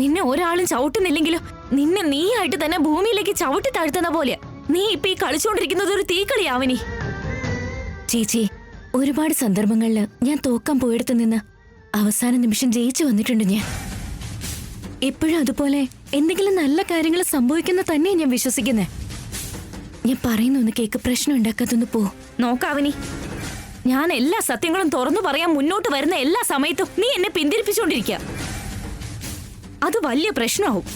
നിന്നെ ഒരാളും ചവിട്ടുന്നില്ലെങ്കിലും നിന്നെ നീയായിട്ട് തന്നെ ഭൂമിയിലേക്ക് ചവിട്ടി താഴ്ത്തുന്ന പോലെ നീ ഇപ്പൊ ഈ കളിച്ചുകൊണ്ടിരിക്കുന്നത് ഒരു തീക്കളിയാവനി. ചേച്ചി, ഒരുപാട് സന്ദർഭങ്ങളില് ഞാൻ തോക്കാൻ പോയെടുത്ത് നിന്ന് അവസാന നിമിഷം ജയിച്ചു വന്നിട്ടുണ്ട് ഞാൻ. എപ്പോഴും അതുപോലെ എന്തെങ്കിലും നല്ല കാര്യങ്ങൾ സംഭവിക്കുന്ന തന്നെ ഞാൻ വിശ്വസിക്കുന്നേ. ഞാൻ പറയുന്ന ഒന്ന് കേക്ക്, പ്രശ്നം ഉണ്ടാക്കാത്തൊന്ന് പോ. നോക്കാവനി, ഞാൻ എല്ലാ സത്യങ്ങളും തുറന്നു പറയാൻ മുന്നോട്ട് വരുന്ന എല്ലാ സമയത്തും നീ എന്നെ പിന്തിരിപ്പിച്ചുകൊണ്ടിരിക്കുക. അത് വലിയ പ്രശ്നമാവും.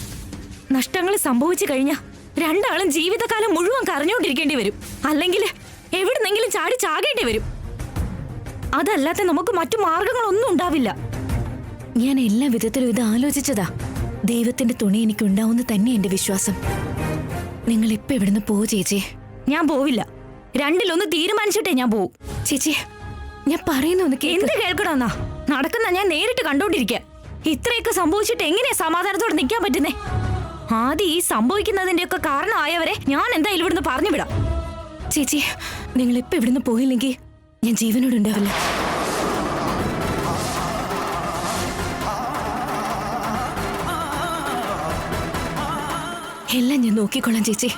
നഷ്ടങ്ങൾ സംഭവിച്ചു കഴിഞ്ഞാ രണ്ടാളും ജീവിതകാലം മുഴുവൻ കരഞ്ഞുകൊണ്ടിരിക്കേണ്ടി വരും. അല്ലെങ്കിൽ എവിടുന്നെങ്കിലും ചാടി ചാകേണ്ടി വരും. അതല്ലാതെ നമുക്ക് മറ്റു മാർഗങ്ങളൊന്നും ഉണ്ടാവില്ല. ഞാൻ എല്ലാ വിധത്തിലും ഇത് ആലോചിച്ചതാ. ദൈവത്തിന്റെ തുണി എനിക്ക് ഉണ്ടാവുന്ന തന്നെ എന്റെ വിശ്വാസം. നിങ്ങൾ ഇപ്പൊ ഇവിടുന്ന് പോ ചേച്ചി. ഞാൻ പോവില്ല. രണ്ടിലൊന്ന് തീരുമാനിച്ചിട്ടേ ഞാൻ പോവും. ചേച്ചി, ഞാൻ പറയുന്ന ഒന്ന് എന്ത് കേൾക്കണമെന്നാ? നടക്കുന്ന ഞാൻ നേരിട്ട് കണ്ടോണ്ടിരിക്ക. ഇത്രയൊക്കെ സംഭവിച്ചിട്ട് എങ്ങനെയാ സമാധാനത്തോടെ നിൽക്കാൻ പറ്റുന്നേ? ആദ്യം ഈ സംഭവിക്കുന്നതിന്റെ ഒക്കെ കാരണമായവരെ ഞാൻ എന്തായാലും ഇവിടുന്ന് പറഞ്ഞു വിടാം. ചേച്ചി, നിങ്ങൾ ഇപ്പൊ ഇവിടുന്ന് പോയില്ലെങ്കിൽ ഞാൻ ജീവനോട് ഉണ്ടാവില്ല. എല്ലാം ഞാൻ നോക്കിക്കൊള്ളാം ചേച്ചി.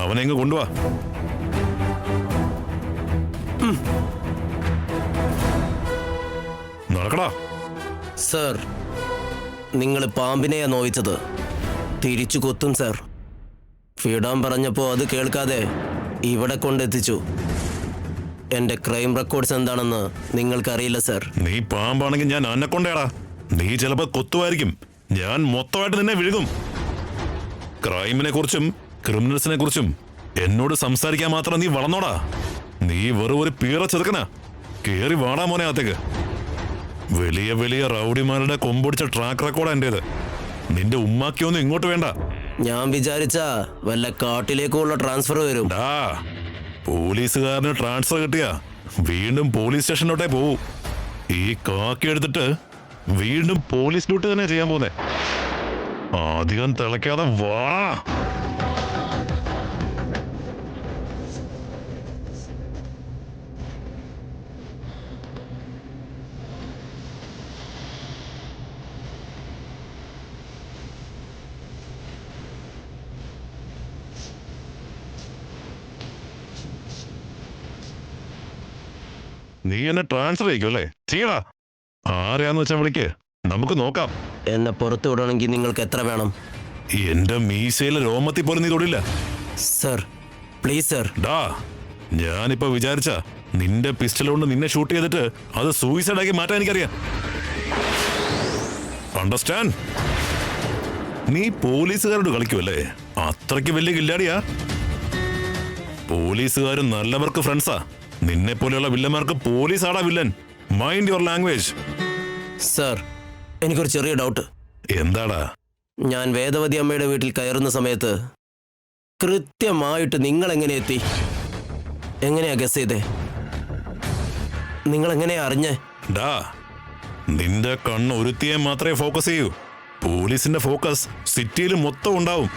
അവനെങ്ങ് കൊണ്ടുവാ. നടക്കടാ. സർ, നിങ്ങൾ പാമ്പിനെയാ നോവിച്ചത്. തിരിച്ചു കൊത്തും സർ. വിടാൻ പറഞ്ഞപ്പോ അത് കേൾക്കാതെ ഇവിടെ കൊണ്ടെത്തിച്ചു. എന്റെ ക്രൈം റെക്കോർഡ്സ് എന്താണെന്ന് നിങ്ങൾക്കറിയില്ല സർ. നീ പാമ്പാണെങ്കിൽ ഞാൻ അന്നക്കൊണ്ടേടാ. നീ ചിലപ്പോ കൊത്തുമായിരിക്കും. ഞാൻ മൊത്തമായിട്ട് നിന്നെ വിഴുകും. ക്രൈമിനെ കുറിച്ചും ക്രിമിനൽസിനെ കുറിച്ചും എന്നോട് സംസാരിക്കാൻ മാത്രം നീ വളർന്നോടാ. നീ വെറും ഒരു പീറ ചെറുക്കനാ. കേറി വാടാ മോനെ അകത്തേക്ക്. വലിയ വലിയ റൗഡിമാരുടെ കൊമ്പൊടിച്ച ട്രാക്ക് റെക്കോർഡാ എന്റേത്. നിന്റെ ഉമ്മാക്കിയൊന്നും ഇങ്ങോട്ട് വേണ്ട. ഞാൻ വിചാരിച്ച വല്ല കാട്ടിലേക്കുള്ള ട്രാൻസ്ഫർ വരും. പോലീസുകാരന് ട്രാൻസ്ഫർ കിട്ടിയാ വീണ്ടും പോലീസ് സ്റ്റേഷനിലോട്ടേ പോവും. ഈ കാക്കി എടുത്തിട്ട് വീണ്ടും പോലീസ് ഡ്യൂട്ടി തന്നെ ചെയ്യാൻ പോന്നെ. അധികം തിളയ്ക്കാതെ വാ. നീ എന്നെ ട്രാൻസ്ഫർ ചെയ്യിക്കും അല്ലേ? ചെയ്യടാ. ആരെയാന്ന് വെച്ചാ വിളിക്ക്, നമുക്ക് നോക്കാം. എന്നെ പുറത്തു വിടണമെങ്കിൽ നിങ്ങൾക്ക് എത്ര വേണം? എന്റെ മീശയിലെ രോമത്തിൽ പോലും നീ തൊടില്ല. Sir, please sir. ഡാ, ഞാനിപ്പോ വിചാരിച്ച നിന്റെ പിസ്റ്റൾ കൊണ്ട് നിന്നെ ഷൂട്ട് ചെയ്തിട്ട് അത് സൂയിസൈഡ് ആക്കി മാറ്റാൻ എനിക്കറിയാം. അണ്ടർസ്റ്റാൻഡ്? നീ പോലീസുകാരോട് കളിക്കുമല്ലേ? അത്രയ്ക്ക് വലിയ കില്ലാടിയാ. പോലീസുകാരും നല്ലവർക്ക് ഫ്രണ്ട്സാ. നിന്നെ പോലെയുള്ള വില്ലന്മാർക്ക് പോലീസാടാ villain. Mind your language. Sir, എനിക്കൊരു ചെറിയ ഡൗട്ട്. എന്താടാ? ഞാൻ വേദവതി അമ്മയുടെ വീട്ടിൽ കയറുന്ന സമയത്ത് കൃത്യമായിട്ട് നിങ്ങൾ എങ്ങനെ എത്തി? എങ്ങനെയാ ഗസ് ചെയ്തേ? നിങ്ങൾ എങ്ങനെയാ അറിഞ്ഞേ? ഡാ, നിന്റെ കണ്ണ് ഒരുത്തിയെ മാത്രമേ ഫോക്കസ് ചെയ്യൂ. പോലീസിന്റെ ഫോക്കസ് സിറ്റിയിൽ മൊത്തം ഉണ്ടാവും.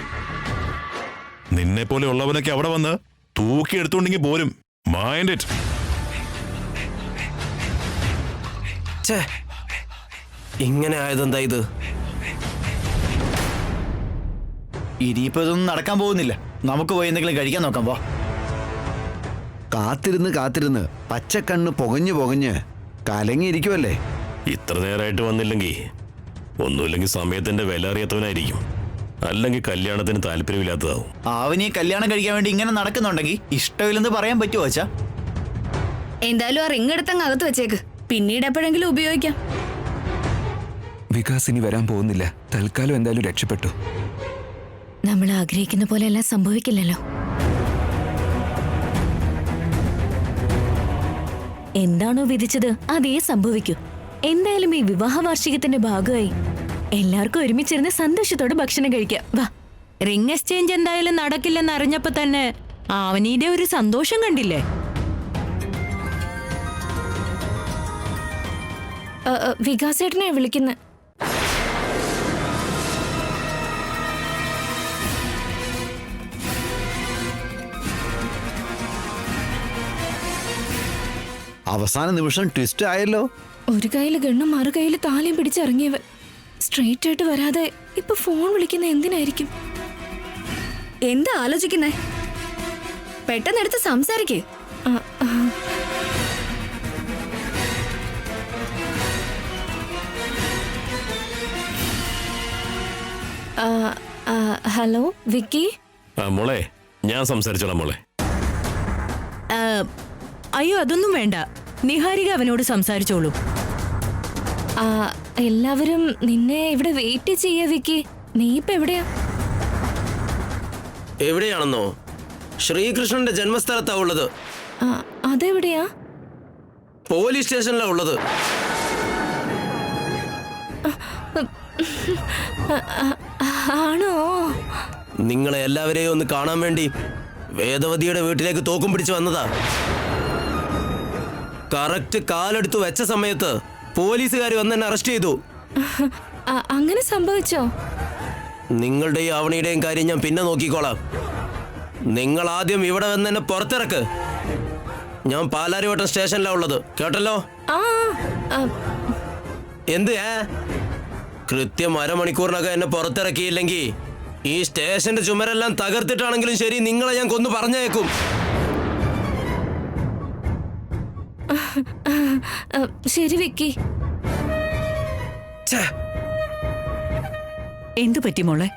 നിന്നെ പോലെ ഉള്ളവനൊക്കെ അവിടെ വന്ന് തൂക്കി എടുത്തുണ്ടെങ്കിൽ പോരും. Mind it. ഇങ്ങനെ ആയതെന്താ ഇത്? ഇനിയിപ്പോ ഇതൊന്നും നടക്കാൻ പോകുന്നില്ല. നമുക്ക് പോയി എന്തെങ്കിലും കഴിക്കാൻ നോക്കാം. പോ. കാത്തിരുന്ന് പച്ചക്കണ്ണ് പുകഞ്ഞ് കലങ്ങിയിരിക്കുമല്ലേ? ഇത്ര നേരമായിട്ട് വന്നില്ലെങ്കിൽ ഒന്നുമില്ലെങ്കിൽ സമയത്തിന്റെ വില അറിയാത്തവനായിരിക്കും, അല്ലെങ്കിൽ കല്യാണത്തിന് താല്പര്യമില്ലാത്തതാവും. അവനീ കല്യാണം കഴിക്കാൻ വേണ്ടി ഇങ്ങനെ നടക്കുന്നുണ്ടെങ്കിൽ ഇഷ്ടമില്ലെന്ന് പറയാൻ പറ്റുമോ അച്ഛാ? എന്തായാലും ആ റിങ് എടുത്തങ്ങ് അകത്ത് വെച്ചേക്ക്. പിന്നീട് എപ്പോഴെങ്കിലും ഉപയോഗിക്കാം. വികാസ് ഇനി വരാൻ പോകുന്നില്ല. തൽക്കാലം എന്തായാലും രക്ഷപ്പെട്ടു. നമ്മൾ ആഗ്രഹിക്കുന്ന പോലെ എല്ലാം സംഭവിക്കില്ലല്ലോ. എന്താണോ വിധിച്ചത് അതേ സംഭവിക്കൂ. എന്തായാലും ഈ വിവാഹ വാർഷികത്തിന്റെ ഭാഗമായി എല്ലാവർക്കും ഒരുമിച്ചിരുന്ന് സന്തോഷത്തോടെ ഭക്ഷണം കഴിക്കാം. വാ. റിംഗ് എക്സ്ചേഞ്ച് എന്തായാലും നടക്കില്ലെന്ന് അറിഞ്ഞപ്പോ തന്നെ അവനീടെ ഒരു സന്തോഷം കണ്ടില്ലേ? വികാസേട്ടനെ വിളിക്കുന്നത്. അവസാന നിമിഷം ട്വിസ്റ്റ് ആയല്ലോ. ഒരു കയ്യിൽ ഗണ്ണും മറു കയ്യിൽ താലിയും പിടിച്ചിറങ്ങിയവൻ സ്ട്രെയിറ്റ് ആയിട്ട് വരാതെ ഇപ്പൊ ഫോൺ വിളിക്കുന്ന എന്തിനായിരിക്കും? എന്താ ആലോചിക്കുന്നേ? പെട്ടെന്ന് എടുത്ത് സംസാരിക്കേ. ഹലോ വിക്കി. മോളെ, ഞാൻ സംസാരിച്ചോളാം മോളെ. അയ്യോ അതൊന്നും വേണ്ട, നിഹാരിക അവനോട് സംസാരിച്ചോളൂ. എല്ലാവരും നിന്നെ ഇവിടെ വെയിറ്റ് ചെയ്യാ വിക്കി. നീ ഇപ്പൊ എവിടെയാ? എവിടെയാണെന്നോ? ശ്രീകൃഷ്ണന്റെ ജന്മസ്ഥലത്താ ഉള്ളത്. അതെവിടെയാ? പോലീസ് സ്റ്റേഷനിലാ ഉള്ളത്. ആണോ? നിങ്ങളെ എല്ലാവരെയും ഒന്ന് കാണാൻ വേണ്ടി വേദവതിയുടെ വീട്ടിലേക്ക് തോക്കും പിടിച്ച് വന്നതാ. കറക്റ്റ് കാലെടുത്ത് വെച്ച സമയത്ത് പോലീസുകാർ വന്ന് എന്നെ അറസ്റ്റ് ചെയ്തു. അങ്ങനെ സംഭവിച്ചോ? നിങ്ങളുടെയും അവണിയുടെയും കാര്യം ഞാൻ പിന്നെ നോക്കിക്കോളാം. നിങ്ങൾ ആദ്യം ഇവിടെ വന്ന് എന്നെ പുറത്തിറക്ക്. ഞാൻ പാലാരിവട്ടം സ്റ്റേഷനിലാ ഉള്ളത്, കേട്ടല്ലോ? എന്ത് കൃത്യം അരമണിക്കൂറിനകം എന്നെ പുറത്തിറക്കിയില്ലെങ്കിൽ ഈ സ്റ്റേഷന്റെ ചുമരെല്ലാം തകർത്തിട്ടാണെങ്കിലും ശരി, നിങ്ങളെ ഞാൻ കൊന്നു പറഞ്ഞേക്കും. ശരി വിക്കി. എന്തു പറ്റി മോളെ?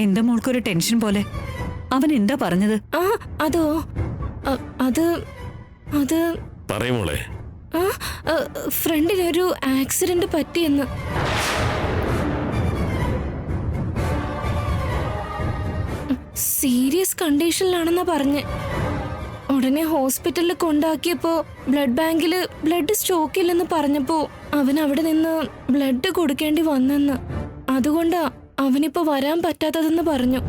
എന്താ മോൾക്കൊരു ടെൻഷൻ പോലെ? അവൻ എന്താ പറഞ്ഞത്? അതോ അത് അത് പറയും മോളെ. ഫ്രണ്ടിനൊരു ആക്സിഡന്റ് പറ്റിയെന്ന്. സീരിയസ് കണ്ടീഷനിലാണെന്നാ പറഞ്ഞ്. ഉടനെ ഹോസ്പിറ്റലിൽ കൊണ്ടാക്കിയപ്പോ ബ്ലഡ് ബാങ്കില് ബ്ലഡ് സ്റ്റോക്ക് ഇല്ലെന്ന് പറഞ്ഞപ്പോ അവൻ അവിടെ നിന്ന് ബ്ലഡ് കൊടുക്കേണ്ടി വന്നെന്ന്. അതുകൊണ്ടാ അവനിപ്പോ വരാൻ പറ്റാത്തതെന്ന് പറഞ്ഞു.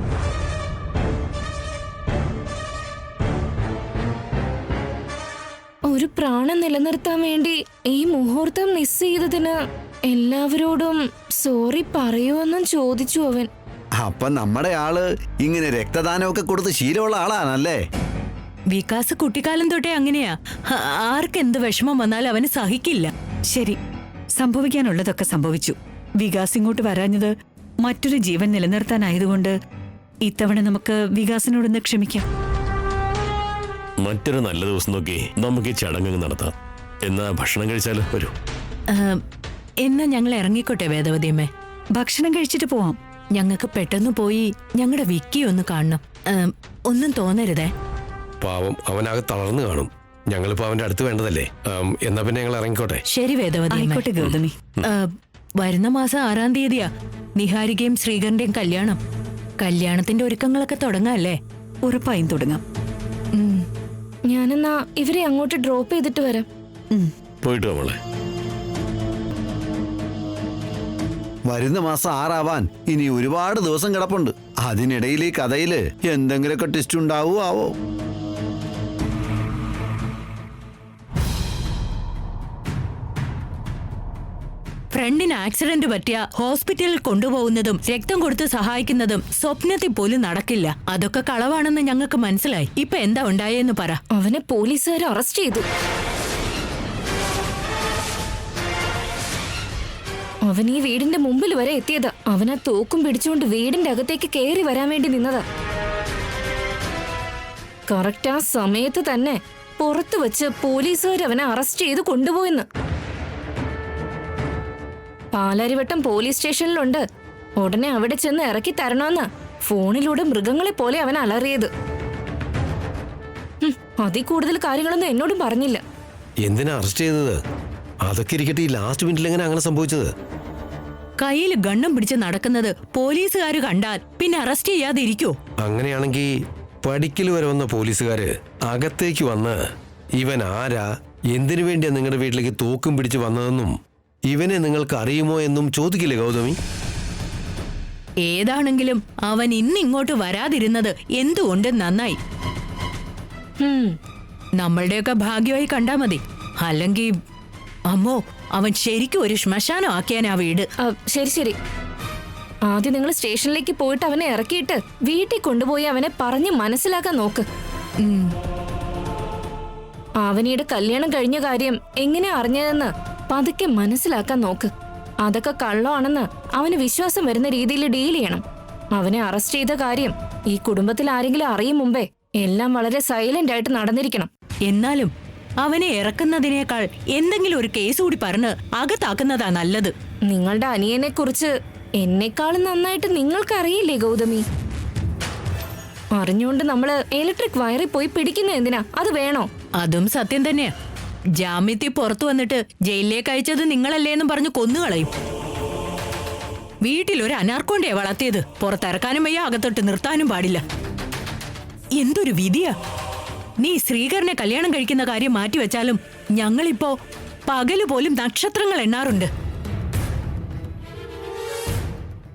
ഒരു പ്രാണൻ നിലനിർത്താൻ വേണ്ടി ഈ മുഹൂർത്തം മിസ് ചെയ്തതിന് എല്ലാവരോടും സോറി പറയുമെന്നും ചോദിച്ചു അവൻ. അപ്പൊ നമ്മുടെ ആള് ഇങ്ങനെ രക്തദാനമൊക്കെ കൊടുത്ത് ശീലമുള്ള ആളാണല്ലേ? വികാസ് കുട്ടിക്കാലം തൊട്ടേ അങ്ങനെയാ. ആർക്കെന്ത് വിഷമം വന്നാലും അവന് സഹിക്കില്ല. ശരി, സംഭവിക്കാനുള്ളതൊക്കെ സംഭവിച്ചു. വികാസ് ഇങ്ങോട്ട് വരാഞ്ഞത് മറ്റൊരു ജീവൻ നിലനിർത്താനായതുകൊണ്ട് ഇത്തവണ നമുക്ക് വികാസിനോടൊന്ന് ക്ഷമിക്കാം. മറ്റൊരു നല്ല ദിവസം നോക്കി നമുക്ക് ഈ ചടങ്ങ് നടത്താം. എന്നാ ഭക്ഷണം കഴിച്ചാലോ? വരൂ. എന്നാ ഞങ്ങൾ ഇറങ്ങിക്കോട്ടെ വേദവതിയമ്മേ. ഭക്ഷണം കഴിച്ചിട്ട് പോവാം. ഞങ്ങൾക്ക് പെട്ടെന്ന് പോയി ഞങ്ങളുടെ വിക്കി ഒന്ന് കാണണം. ഒന്നും തോന്നരുതേ. പാവം, അവനാകെ തളർന്നു കാണും. ഞങ്ങളിപ്പോ അവന്റെ അടുത്ത് വേണ്ടതല്ലേ. എന്നാ പിന്നെ ഞങ്ങൾ ഇറങ്ങിക്കോട്ടെ. ശരി വേദവതി. ആയിക്കോട്ടെ ഗൗതമി. വരുന്ന മാസം 6-ാം തീയതിയാ നിഹാരികയും ശ്രീകറിന്റെയും കല്യാണം. കല്യാണത്തിന്റെ ഒരുക്കങ്ങളൊക്കെ തുടങ്ങാല്ലേ? ഉറപ്പായും തുടങ്ങാം. ഞാനെന്നാ ഇവരെ അങ്ങോട്ട് ഡ്രോപ്പ് ചെയ്തിട്ട് വരാം. പോയിട്ട് വാ മോളെ. വരുന്ന മാസം 6 ആവാൻ ഇനി ഒരുപാട് ദിവസം കിടപ്പുണ്ട്. അതിനിടയിൽ ഈ കഥയില് എന്തെങ്കിലുമൊക്കെ ട്വിസ്റ്റ് ഉണ്ടാവോ ആവോ. ഫ്രണ്ടിന് ആക്സിഡന്റ് പറ്റിയ ഹോസ്പിറ്റലിൽ കൊണ്ടുപോകുന്നതും രക്തം കൊടുത്ത് സഹായിക്കുന്നതും സ്വപ്നത്തിൽ പോലും നടക്കില്ല. അതൊക്കെ കളവാണെന്ന് ഞങ്ങൾക്ക് മനസ്സിലായി. ഇപ്പൊ എന്താ ഉണ്ടായെന്ന് പറ. അവനെ പോലീസുകാർ അറസ്റ്റ് ചെയ്തു. അവൻ ഈ വീടിന്റെ മുമ്പിൽ വരെ എത്തിയതാ. അവനാ തോക്കും പിടിച്ചുകൊണ്ട് വീടിന്റെ അകത്തേക്ക് കയറി വരാൻ വേണ്ടി നിന്നതാ. കറക്റ്റ് ആ സമയത്ത് തന്നെ പുറത്തു വെച്ച് പോലീസുകാർ അവനെ അറസ്റ്റ് ചെയ്ത് കൊണ്ടുപോയെന്ന്. പാലാരിവട്ടം പോലീസ് സ്റ്റേഷനിലുണ്ട്. ഉടനെ അവിടെ ചെന്ന് ഇറക്കി തരണമെന്ന് ഫോണിലൂടെ മൃഗങ്ങളെ പോലെ അവൻ അലറിയത്. അതിൽ കൂടുതൽ കാര്യങ്ങളൊന്നും എന്നോടും പറഞ്ഞില്ല. എന്തിനാ അറസ്റ്റ് ചെയ്തത്? അതൊക്കെ ഇരിക്കട്ടെ, ഈ ലാസ്റ്റ് മിനിറ്റിൽ എങ്ങനെ അങ്ങനെ സംഭവിച്ചത്? കയ്യിൽ ഗണ്ണം പിടിച്ച് നടക്കുന്നത് പോലീസുകാര് കണ്ടാൽ പിന്നെ അറസ്റ്റ് ചെയ്യാതെ ഇരിക്കോ? അങ്ങനെയാണെങ്കിൽ പഠിക്കൽ വരെ വന്ന പോലീസുകാര് അകത്തേക്ക് വന്ന് ഇവൻ ആരാ, എന്തിനു വേണ്ടിയാ നിങ്ങളുടെ വീട്ടിലേക്ക് തോക്കും പിടിച്ച് വന്നതെന്നും ഇവനെ നിങ്ങൾക്ക് അറിയുമോ എന്നും ചോദിക്കില്ലേ ഗൗതമി? ഏതാണെങ്കിലും അവൻ ഇന്നിങ്ങോട്ട് വരാതിരുന്നത് എന്തുകൊണ്ട് നന്നായി. നമ്മളുടെയൊക്കെ ഭാഗ്യമായി കണ്ടാ മതി. അല്ലെങ്കിൽ അമ്മോ, അവൻ ശരിക്കും ഒരു ശ്മശാനം ആക്കിയാൻ ആ വീട്. ശരി ശരി, ആദ്യം നിങ്ങൾ സ്റ്റേഷനിലേക്ക് പോയിട്ട് അവനെ ഇറക്കിയിട്ട് വീട്ടിൽ കൊണ്ടുപോയി അവനെ പറഞ്ഞ് മനസ്സിലാക്കാൻ നോക്ക്. അവനിയുടെ കല്യാണം കഴിഞ്ഞ കാര്യം എങ്ങനെ അറിഞ്ഞതെന്ന് പതുക്കെ മനസ്സിലാക്കാൻ നോക്ക്. അതൊക്കെ കള്ളമാണെന്ന് അവന് വിശ്വാസം വരുന്ന രീതിയിൽ ഡീൽ ചെയ്യണം. അവനെ അറസ്റ്റ് ചെയ്ത കാര്യം ഈ കുടുംബത്തിൽ ആരെങ്കിലും അറിയും മുമ്പേ എല്ലാം വളരെ സൈലന്റ് ആയിട്ട് നടന്നിരിക്കണം. എന്നാലും അവനെ ഇറക്കുന്നതിനേക്കാൾ എന്തെങ്കിലും ഒരു കേസ് കൂടി പറഞ്ഞ് അകത്താക്കുന്നതാ നല്ലത്. നിങ്ങളുടെ അനിയനെ കുറിച്ച് എന്നെക്കാളും നന്നായിട്ട് നിങ്ങൾക്കറിയില്ലേ ഗൗതമി? അറിഞ്ഞുകൊണ്ട് നമ്മള് ഇലക്ട്രിക് വയറിൽ പോയി പിടിക്കുന്ന എന്തിനാ? അത് വേണോ? അതും സത്യം തന്നെയാ. ജാമ്യത്തിൽ പുറത്തു വന്നിട്ട് ജയിലിലേക്ക് അയച്ചത് നിങ്ങളല്ലേന്നും പറഞ്ഞു കൊന്നുകളയും. വീട്ടിലൊരു അനാർക്കൊണ്ടേ വളർത്തിയത്. പുറത്തിറക്കാനും വയ്യ, അകത്തോട്ട് നിർത്താനും പാടില്ല. എന്തൊരു വിധിയാ! നീ ശ്രീകരനെ കല്യാണം കഴിക്കുന്ന കാര്യം മാറ്റിവെച്ചാലും ഞങ്ങളിപ്പോ പകല് പോലും നക്ഷത്രങ്ങൾ എണ്ണാറുണ്ട്.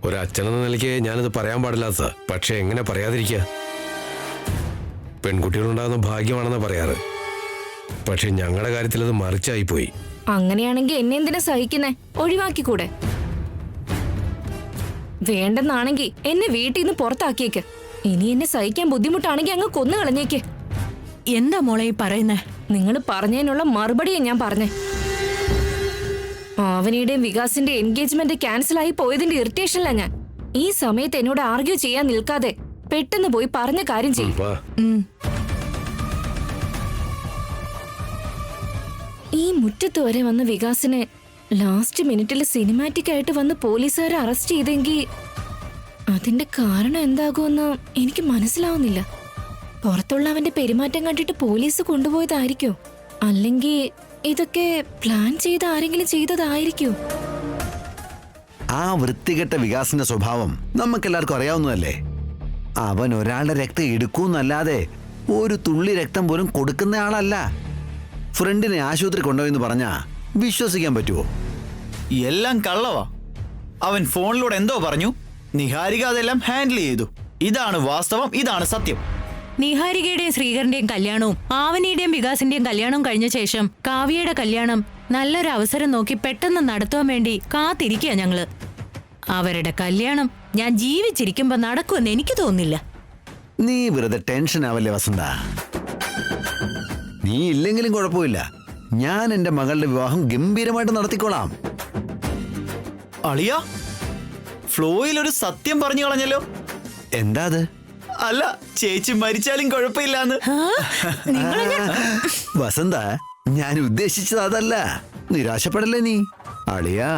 ഒരച്ഛനെന്ന നിലയ്ക്ക് ഞാനിത് പറയാൻ പാടില്ല സാർ. പക്ഷെ എങ്ങനെ പറയാതിരിക്കുക? പെൺകുട്ടികളുണ്ടാകുന്ന ഭാഗ്യമാണെന്ന് പറയാറ്. പക്ഷെ ഞങ്ങളുടെ കാര്യത്തിൽ അത് മറിച്ചായി പോയി. അങ്ങനെയാണെങ്കിൽ എന്നെ എന്തിനാ സഹിക്കുന്നേ? ഒഴിവാക്കിക്കൂടെ? വേണ്ടെന്നാണെങ്കിൽ എന്നെ വീട്ടിൽ നിന്ന് പുറത്താക്കിയേക്ക്. ഇനി എന്നെ സഹിക്കാൻ ബുദ്ധിമുട്ടാണെങ്കിൽ അങ്ങ് കൊന്നു കളഞ്ഞേക്ക്. എന്താ മോളെ ഈ പറയുന്നേ? നിങ്ങൾ പറഞ്ഞതിനുള്ള മറുപടിയാ ഞാൻ പറഞ്ഞേ. അവനിയുടെയും വികാസിന്റെ എൻഗേജ്മെന്റ് ക്യാൻസൽ ആയി പോയതിന്റെ ഇറിറ്റേഷനിലാ ഞാൻ. ഈ സമയത്ത് എന്നോട് ആർഗ്യൂ ചെയ്യാൻ നിൽക്കാതെ പെട്ടെന്ന് പോയി പറഞ്ഞ കാര്യം ചെയ്യും. ഈ മുറ്റത്ത് വരെ വന്ന വികാസിനെ ലാസ്റ്റ് മിനിറ്റിൽ സിനിമാറ്റിക് ആയിട്ട് വന്ന് പോലീസുകാരെ അറസ്റ്റ് ചെയ്തെങ്കിൽ അതിന്റെ കാരണം എന്താകുമെന്ന് എനിക്ക് മനസ്സിലാവുന്നില്ല. പുറത്തുള്ള അവന്റെ പെരുമാറ്റം കണ്ടിട്ട് പോലീസ് കൊണ്ടുപോയതായിരിക്കോ? അല്ലെങ്കിൽ ഇതൊക്കെ പ്ലാൻ ചെയ്ത് ആരെങ്കിലും ചെയ്തതായിരിക്കോ? ആ വൃത്തികെട്ട വികാസിന്റെ സ്വഭാവം നമുക്കെല്ലാവർക്കും അറിയാവുന്നതല്ലേ. അവൻ ഒരാളുടെ രക്തം എടുക്കൂന്നല്ലാതെ ഒരു തുള്ളി രക്തം പോലും കൊടുക്കുന്ന ആളല്ല. ഫ്രണ്ടിനെ ആശുപത്രി കൊണ്ടുപോയെന്ന് പറഞ്ഞാ വിശ്വസിക്കാൻ പറ്റുമോ? എല്ലാം കള്ളവാ. അവൻ ഫോണിലൂടെ എന്തോ പറഞ്ഞു, നിഹാരിക അതെല്ലാം ഹാൻഡിൽ ചെയ്തു. ഇതാണ് വാസ്തവം, ഇതാണ് സത്യം. നിഹാരികയുടെയും ശ്രീകരന്റെയും കല്യാണവും ആവനിയുടെയും വികാസിന്റെയും കല്യാണവും കഴിഞ്ഞ ശേഷം കാവ്യയുടെ കല്യാണം നല്ലൊരു അവസരം നോക്കി പെട്ടെന്ന് നടത്തുവാൻ വേണ്ടി കാത്തിരിക്കുക ഞങ്ങള്. അവരുടെ കല്യാണം ഞാൻ ജീവിച്ചിരിക്കുമ്പോ നടക്കുമെന്ന് എനിക്ക് തോന്നുന്നില്ല. നീ വെറുതെ ടെൻഷൻ ആവല്ലേ വസന്ത. നീ ഇല്ലെങ്കിലും കുഴപ്പമില്ല, ഞാൻ എന്റെ മകളുടെ വിവാഹം ഗംഭീരമായിട്ട് നടത്തിക്കോളാം. അളിയ, ഫ്ലോയിൽ ഒരു സത്യം പറഞ്ഞു കളഞ്ഞല്ലോ. എന്താ അത്? അല്ല, ചേച്ചി മരിച്ചാലും കുഴപ്പമില്ലാന്ന്. വസന്ത, ഞാൻ ഉദ്ദേശിച്ചത് അതല്ല. നിരാശപ്പെടല്ലേ നീ. അളിയാ,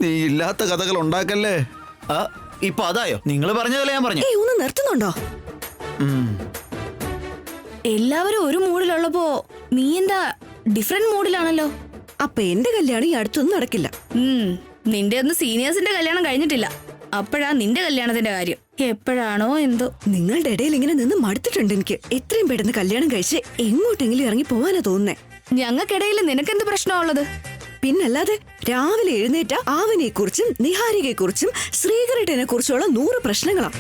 നീ ഇല്ലാത്ത കഥകൾ ഉണ്ടാക്കല്ലേ. ഇപ്പൊ അതായോ? നിങ്ങൾ പറഞ്ഞതല്ലേ ഞാൻ പറഞ്ഞു. ഒന്ന് നിർത്തുന്നുണ്ടോ? എല്ലാവരും ഒരു മൂഡിലുള്ളപ്പോ നീ എന്താ ഡിഫറെന്റ് മൂഡിലാണല്ലോ. അപ്പൊ എന്റെ കല്യാണം ഈ അടുത്തൊന്നും നടക്കില്ല. നിന്റെ ഒന്നും സീനിയേഴ്സിന്റെ കല്യാണം കഴിഞ്ഞിട്ടില്ല. അപ്പോഴാ നിന്റെ കല്യാണത്തിന്റെ കാര്യം. എപ്പോഴാണോ എന്തോ. നിങ്ങളുടെ ഇടയിൽ ഇങ്ങനെ നിന്ന് മടുത്തിട്ടുണ്ട് എനിക്ക്. എത്രയും പെട്ടെന്ന് കല്യാണം കഴിച്ച് എങ്ങോട്ടെങ്കിലും ഇറങ്ങി പോവാനാ തോന്നുന്നേ. ഞങ്ങൾക്കിടയിൽ നിനക്കെന്ത് പ്രശ്നമുള്ളത്? പിന്നല്ലാതെ രാവിലെ എഴുന്നേറ്റ ആവനെ കുറിച്ചും നിഹാരികയെ കുറിച്ചും ശ്രീകരേട്ടനെ കുറിച്ചുള്ള 100 പ്രശ്നങ്ങളാ.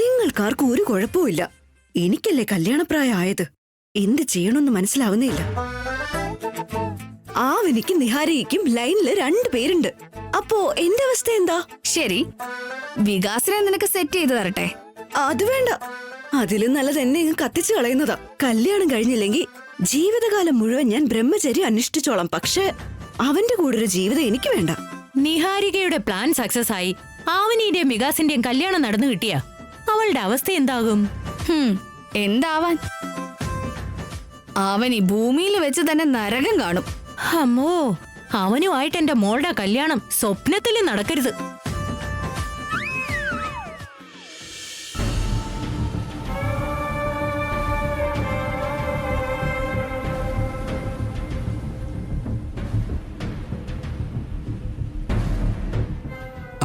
നിങ്ങൾക്കാർക്കും ഒരു കുഴപ്പമില്ല. എനിക്കല്ലേ കല്യാണപ്രായം ആയത്. എന്ത് ചെയ്യണമെന്ന് മനസ്സിലാവുന്നില്ല. ആവനിക്കും നിഹാരികയ്ക്കും ലൈനില് 2 പേരുണ്ട്. അപ്പോ എന്റെ അവസ്ഥ എന്താ? ശരി, വികാസിനെ നിനക്ക് സെറ്റ് ചെയ്ത് തരട്ടെ? അത് വേണ്ട. അതിലും നല്ലത് എന്നെ ഇങ്ങ് കത്തിച്ചു കളയുന്നതാ. കല്യാണം കഴിഞ്ഞില്ലെങ്കിൽ ജീവിതകാലം മുഴുവൻ ഞാൻ ബ്രഹ്മചര്യം അനുഷ്ഠിച്ചോളാം. പക്ഷെ അവന്റെ കൂടെ ഒരു ജീവിതം എനിക്ക് വേണ്ട. നിഹാരികയുടെ പ്ലാൻ സക്സസ് ആയി ആവനിയുടെയും വികാസിന്റെയും കല്യാണം നടന്നു കിട്ടിയ അവളുടെ അവസ്ഥ എന്താകും? എന്താവാൻ? അവൻ ഈ ഭൂമിയിൽ വെച്ച് തന്നെ നരകം കാണും. അമ്മോ, അവനുമായിട്ട് എന്റെ മോളുടെ കല്യാണം സ്വപ്നത്തിൽ നടക്കരുത്.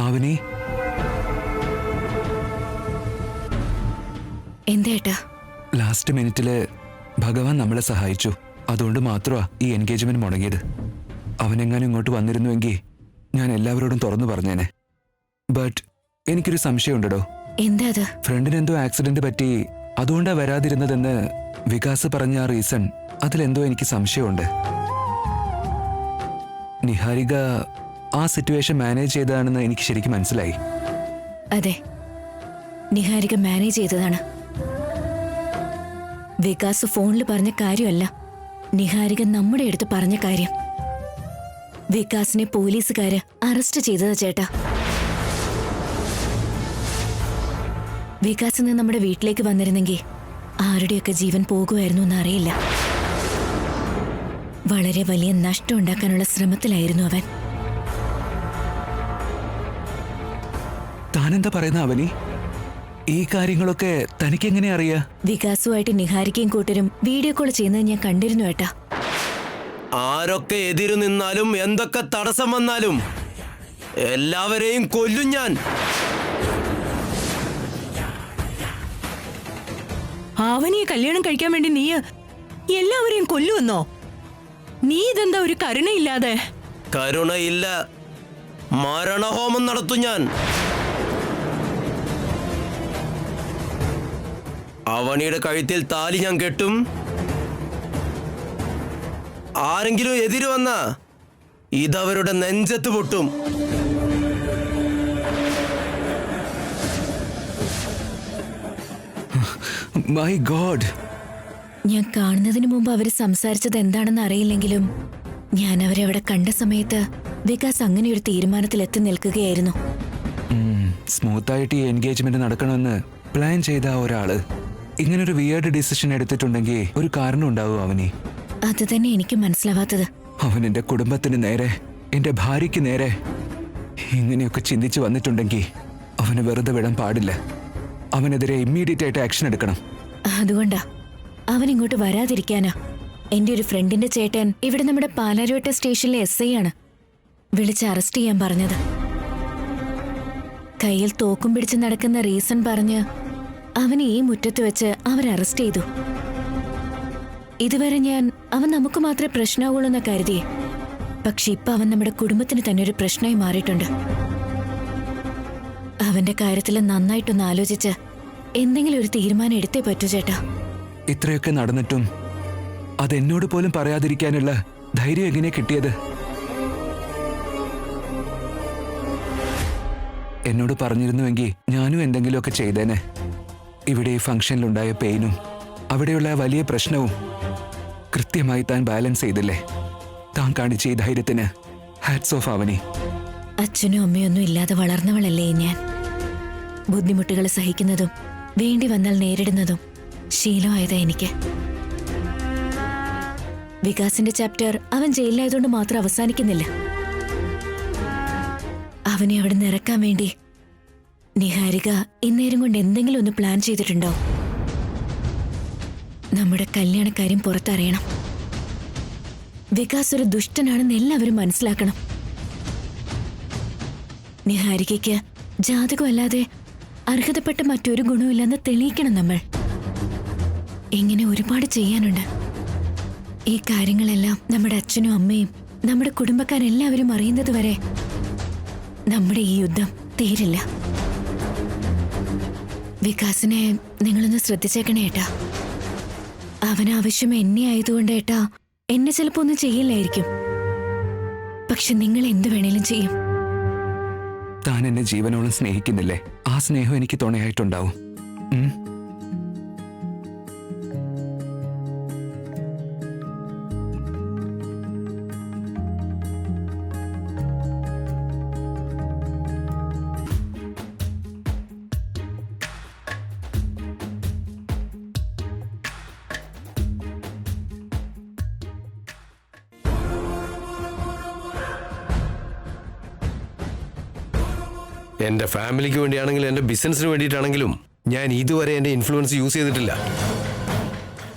ആവനി, എന്തേട്ടാ? ലാസ്റ്റ് മിനിറ്റില് ഭഗവാൻ നമ്മളെ സഹായിച്ചു. അതുകൊണ്ട് മാത്രമാ ഈ എൻഗേജ്മെന്റ് മുടങ്ങിയത്. അവനെങ്ങാനും ഇങ്ങോട്ട് വന്നിരുന്നുവെങ്കിൽ ഞാൻ എല്ലാവരോടും തുറന്നു പറഞ്ഞേനെ. ബട്ട് എനിക്കൊരു സംശയമുണ്ടോ. എന്താ അത്? ഫ്രണ്ടിന് എന്തോ ആക്സിഡന്റ് പറ്റി, അതുകൊണ്ടാ വരാതിരുന്നതെന്ന് വികാസ് പറഞ്ഞ ആ റീസൺ, അതിലെന്തോ എനിക്ക് സംശയമുണ്ട്. നിഹാരിക ആ സിറ്റുവേഷൻ മാനേജ് ചെയ്തതാണെന്ന് എനിക്ക് ശരിക്കും മനസ്സിലായി. അതെ, നിഹാരിക മാനേജ് ചെയ്തതാണ്. വികാസ് ഫോണിൽ പറഞ്ഞ കാര്യമല്ല, നിഹാരിക നമ്മുടെ അടുത്ത് പറഞ്ഞ കാര്യം. വികാസിനെ പോലീസുകാര് അറസ്റ്റ് ചെയ്തതാ ചേട്ടാ. വികാസ് നിന്ന് നമ്മുടെ വീട്ടിലേക്ക് വന്നിരുന്നെങ്കിൽ ആരുടെയൊക്കെ ജീവൻ പോകുമായിരുന്നു എന്നറിയില്ല. വളരെ വലിയ നഷ്ടം ഉണ്ടാക്കാനുള്ള ശ്രമത്തിലായിരുന്നു അവൻ. താനെന്താ പറയുന്ന അവനി? ഈ കാര്യങ്ങളൊക്കെ തനിക്കെങ്ങനെ അറിയാ? വികാസുമായിട്ട് നിഹാരിക്കയും കൂട്ടരും വീഡിയോ കോൾ ചെയ്യുന്നത് ഞാൻ കണ്ടിരുന്നു ഏട്ടാ. ആരൊക്കെ എതിരു നിന്നാലും എന്തൊക്കെ തടസ്സം വന്നാലും എല്ലാവരെയും കൊല്ലും ഞാൻ. അവനിയെ കല്യാണം കഴിക്കാൻ വേണ്ടി നീ എല്ലാവരെയും കൊല്ലുവെന്നോ? നീ ഇതെന്താ ഒരു കരുണയില്ലാതെ? കരുണയില്ല, മരണഹോമം നടത്തും ഞാൻ. അവനിയുടെ കഴുത്തിൽ താലി ഞാൻ കെട്ടും. ആരെങ്കിലും എതിര് വന്ന ഇതവരുടെ നെഞ്ചത്ത് പൊട്ടും. My God. ഞാൻ കാണുന്നതിന് മുമ്പ് അവര് സംസാരിച്ചത് എന്താണെന്ന് അറിയില്ലെങ്കിലും ഞാൻ അവരെ അവിടെ കണ്ട സമയത്ത് വികാസ് അങ്ങനെ ഒരു തീരുമാനത്തിൽ എത്തി നിൽക്കുകയായിരുന്നു. സ്മൂത്തായിട്ട് ഈ എൻഗേജ്മെന്റ് നടക്കണമെന്ന് പ്ലാൻ ചെയ്ത ഒരാള് ഇങ്ങനൊരു വിയേർഡ് ഡിസിഷൻ എടുത്തിട്ടുണ്ടെങ്കിൽ ഒരു കാരണം ഉണ്ടാവും അവന്. അത് തന്നെ എനിക്ക് മനസ്സിലാവാത്തത്. അവൻ എന്റെ കുടുംബത്തിന് നേരെ, എന്റെ ഭാര്യയ്ക്ക് നേരെ ഇങ്ങനെയൊക്കെ ചിന്തിച്ചു വന്നിട്ടുണ്ടെങ്കിൽ അവന് വെറുതെ വിടാൻ പാടില്ല. അവനെതിരെ ഇമ്മീഡിയറ്റ് ആയിട്ട് ആക്ഷൻ എടുക്കണം. അതുകൊണ്ടാ അവൻ ഇങ്ങോട്ട് വരാതിരിക്കാനാ എന്റെ ഒരു ഫ്രണ്ടിന്റെ ചേട്ടൻ ഇവിടെ നമ്മുടെ പാലാരിവട്ട സ്റ്റേഷനിലെ SI ആണ് വിളിച്ച് അറസ്റ്റ് ചെയ്യാൻ പറഞ്ഞത്. കയ്യിൽ തോക്കും പിടിച്ച് നടക്കുന്ന റീസൺ പറഞ്ഞ് അവനെ ഈ മുറ്റത്ത് വെച്ച് അവർ അറസ്റ്റ് ചെയ്തു. ഇതുവരെ ഞാൻ അവൻ നമുക്ക് മാത്രമേ പ്രശ്നമാവുള്ളൂ എന്ന് കരുതിയേ. പക്ഷെ ഇപ്പൊ അവൻ നമ്മുടെ കുടുംബത്തിന് തന്നെ ഒരു പ്രശ്നമായി മാറിയിട്ടുണ്ട്. അവന്റെ കാര്യത്തിൽ നന്നായിട്ടൊന്ന് ആലോചിച്ച് എന്തെങ്കിലും ഒരു തീരുമാനം എടുത്തേ പറ്റൂ ചേട്ടാ. ഇത്രയൊക്കെ നടന്നിട്ടും അതെന്നോട് പോലും പറയാതിരിക്കാനുള്ള ധൈര്യം എങ്ങനെ കിട്ടിയത്? എന്നോട് പറഞ്ഞിരുന്നുവെങ്കിൽ ഞാനും എന്തെങ്കിലുമൊക്കെ ചെയ്തേനെ. ഇവിടെ ഈ ഫംഗ്ഷനിലുണ്ടായ പെയിനും അവിടെയുള്ള വലിയ പ്രശ്നവും കൃത്യമായി താൻ ബാലൻസ് ചെയ്തില്ലേ? താൻ കാണിച്ച ഈ ധൈര്യത്തിന് ഹാറ്റ്സ് ഓഫ് അവനി. അച്ഛനും അമ്മയൊന്നും ഇല്ലാതെ വളർന്നവളല്ലേ ഞാൻ. ബുദ്ധിമുട്ടുകൾ സഹിക്കുന്നതും വേണ്ടി വന്നാൽ നേരിടുന്നതും ശീലമായതാ എനിക്ക്. വികാസിന്റെ ചാപ്റ്റർ അവൻ ജയിലിലായതുകൊണ്ട് മാത്രം അവസാനിക്കുന്നില്ല. അവനെ അവിടെ നിന്ന് ഇറക്കാൻ വേണ്ടി നിഹാരിക ഇന്നേരം കൊണ്ട് എന്തെങ്കിലും ഒന്ന് പ്ലാൻ ചെയ്തിട്ടുണ്ടോ? നമ്മുടെ കല്യാണക്കാര്യം പുറത്തറിയണം. വികാസ് ഒരു ദുഷ്ടനാണെന്ന് എല്ലാവരും മനസ്സിലാക്കണം. നിഹാരികയ്ക്ക് ജാതകമല്ലാതെ അർഹതപ്പെട്ട മറ്റൊരു ഗുണമില്ലെന്ന് തെളിയിക്കണം നമ്മൾ. ഇങ്ങനെ ഒരുപാട് ചെയ്യാനുണ്ട്. ഈ കാര്യങ്ങളെല്ലാം നമ്മുടെ അച്ഛനും അമ്മയും നമ്മുടെ കുടുംബക്കാരെല്ലാവരും അറിയുന്നത് വരെ നമ്മുടെ ഈ യുദ്ധം തീരില്ല. വികാസിനെ നിങ്ങളൊന്ന് ശ്രദ്ധിച്ചേക്കണേ ഏട്ടാ. അവനാവശ്യം എന്നെ ആയതുകൊണ്ട് ഏട്ടാ എന്നെ ചിലപ്പോ ഒന്നും ചെയ്യില്ലായിരിക്കും. പക്ഷെ നിങ്ങൾ എന്ത് വേണേലും ചെയ്യും. താൻ എന്നെ ജീവനോളം സ്നേഹിക്കുന്നില്ലേ? ആ സ്നേഹം എനിക്ക് തുണയായിട്ടുണ്ടാവും. എൻ്റെ ഫാമിലിക്ക് വേണ്ടിയാണെങ്കിലും എൻ്റെ ബിസിനസ്സിന് വേണ്ടിയിട്ടാണെങ്കിലും ഞാൻ ഇതുവരെ എൻ്റെ ഇൻഫ്ലുവൻസ് യൂസ് ചെയ്തിട്ടില്ല.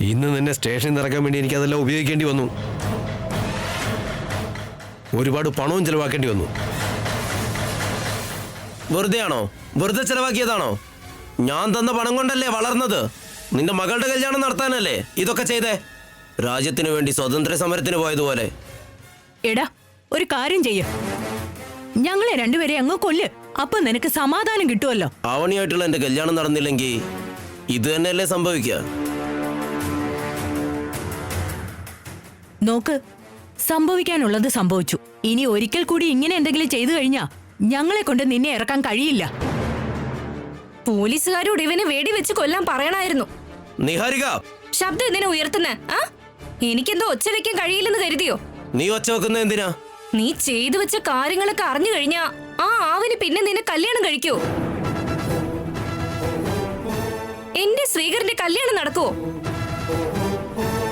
ഇന്ന് നിന്നെ സ്റ്റേഷനിൽ നിന്ന് ഇറക്കാൻ വേണ്ടി എനിക്കതെല്ലാം ഉപയോഗിക്കേണ്ടി വന്നു. ഒരുപാട് പണവും ചെലവാക്കേണ്ടി വന്നു. വെറുതെയാണോ? വെറുതെ ചെലവാക്കിയതാണോ? ഞാൻ തന്ന പണം കൊണ്ടല്ലേ വളർന്നത്. നിന്റെ മകളുടെ കല്യാണം നടത്താനല്ലേ ഇതൊക്കെ ചെയ്തേ. രാജ്യത്തിനു വേണ്ടി സ്വാതന്ത്ര്യ സമരത്തിന് പോയതുപോലെ. എടാ, ഒരു കാര്യം ചെയ്യ, ഞങ്ങളെ രണ്ടുപേരെ അങ്ങ് കൊല്ല്. അപ്പൊ നിനക്ക് സമാധാനം കിട്ടുമല്ലോ. അവനിയായിട്ടുള്ള എന്റെ കല്യാണം നടന്നില്ലെങ്കിൽ ഇത് തന്നെയല്ലേ സംഭവിക്കുക? നോക്ക്, സംഭവിക്കാനുള്ളത് സംഭവിച്ചു. ഇനി ഒരിക്കൽ കൂടി ഇങ്ങനെ എന്തെങ്കിലും ചെയ്തു കഴിഞ്ഞാ ഞങ്ങളെ കൊണ്ട് നിന്നെ ഇറക്കാൻ കഴിയില്ല. പോലീസുകാരോട് ഇവനെ വെടിവെച്ച് കൊല്ലാൻ പറയണായിരുന്നു. നിഹാരിക, ശബ്ദം എന്തിനാ ഉയർത്തുന്നേ? ആ, എനിക്കെന്തോ ഒച്ച വെക്കാൻ കഴിയില്ലെന്ന് കരുതിയോ? നീ ഒച്ച വെക്കുന്ന എന്തിനാ? നീ ചെയ്തു വെച്ച കാര്യങ്ങളൊക്കെ അറിഞ്ഞു കഴിഞ്ഞാ ആ ആവിന് പിന്നെ നിന്നെ കല്യാണം കഴിക്കോ? എന്റെ ശ്രീകറിന്റെ കല്യാണം നടക്കുവോ?